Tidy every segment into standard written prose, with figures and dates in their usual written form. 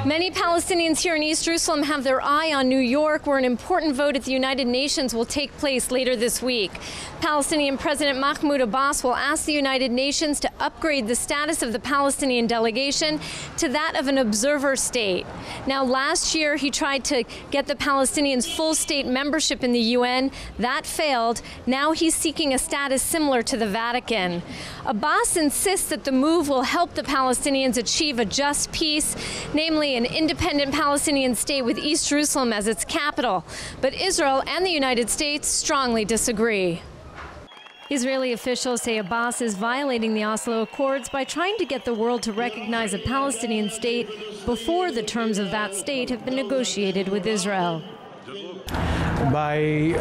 Many Palestinians here in East Jerusalem have their eye on New York, where an important vote at the United Nations will take place later this week. Palestinian President Mahmoud Abbas will ask the United Nations to upgrade the status of the Palestinian delegation to that of an observer state. Now, last year he tried to get the Palestinians full state membership in the UN. That failed. Now he's seeking a status similar to the Vatican. Abbas insists that the move will help the Palestinians achieve a just peace, namely an independent Palestinian state with East Jerusalem as its capital. But Israel and the United States strongly disagree. Israeli officials say Abbas is violating the Oslo Accords by trying to get the world to recognize a Palestinian state before the terms of that state have been negotiated with Israel. By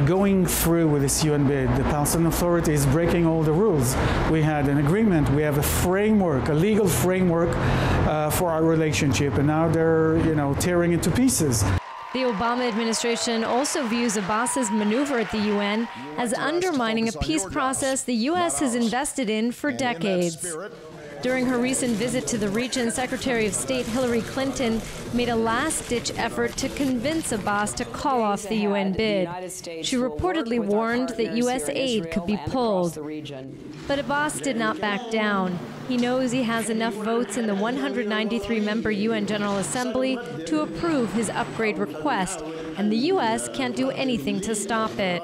going through with this UN bid, the Palestinian Authority is breaking all the rules. We had an agreement, we have a framework, a legal framework for our relationship, and now they're, tearing it to pieces. The Obama administration also views Abbas's maneuver at the UN as undermining a peace process the U.S. has invested in for decades. During her recent visit to the region, Secretary of State Hillary Clinton made a last-ditch effort to convince Abbas to call off the UN bid. She reportedly warned that U.S. aid could be pulled. But Abbas did not back down. He knows he has enough votes in the 193-member UN General Assembly to approve his upgrade request, and the U.S. can't do anything to stop it.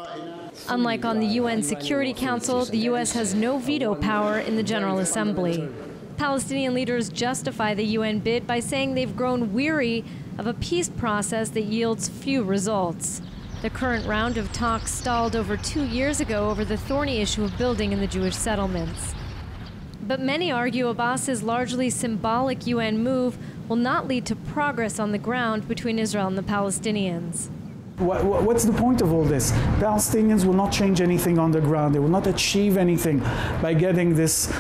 Unlike on the UN Security Council, the U.S. has no veto power in the General Assembly. Palestinian leaders justify the UN bid by saying they've grown weary of a peace process that yields few results. The current round of talks stalled over 2 years ago over the thorny issue of building in the Jewish settlements. But many argue Abbas's largely symbolic UN move will not lead to progress on the ground between Israel and the Palestinians. What's the point of all this? Palestinians will not change anything on the ground. They will not achieve anything by getting this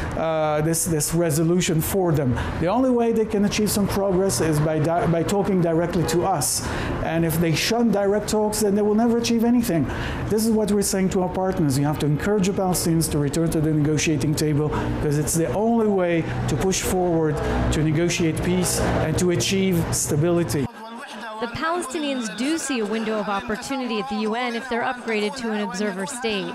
resolution for them. The only way they can achieve some progress is by talking directly to us. And if they shun direct talks, then they will never achieve anything. This is what we're saying to our partners. You have to encourage the Palestinians to return to the negotiating table, because it's the only way to push forward, to negotiate peace, and to achieve stability. The Palestinians do see a window of opportunity at the UN if they're upgraded to an observer state.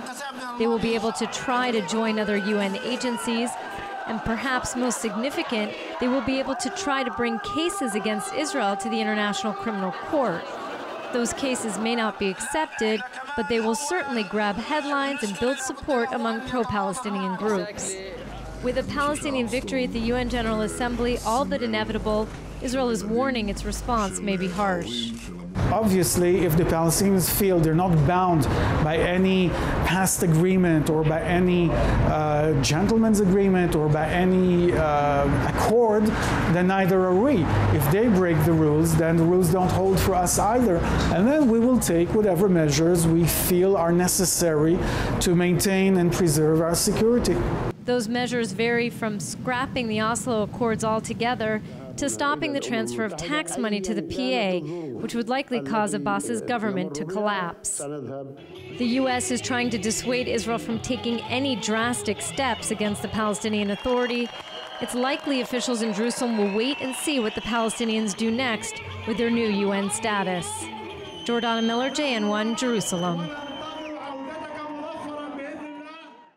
They will be able to try to join other UN agencies, and perhaps most significant, they will be able to try to bring cases against Israel to the International Criminal Court. Those cases may not be accepted, but they will certainly grab headlines and build support among pro-Palestinian groups. With a Palestinian victory at the UN General Assembly all but inevitable, Israel is warning its response may be harsh. Obviously, if the Palestinians feel they're not bound by any past agreement or by any gentleman's agreement or by any accord, then neither are we. If they break the rules, then the rules don't hold for us either. And then we will take whatever measures we feel are necessary to maintain and preserve our security. Those measures vary from scrapping the Oslo Accords altogether to stopping the transfer of tax money to the PA, which would likely cause Abbas's government to collapse. The U.S. is trying to dissuade Israel from taking any drastic steps against the Palestinian Authority. It's likely officials in Jerusalem will wait and see what the Palestinians do next with their new UN status. Jordana Miller, JN1, Jerusalem.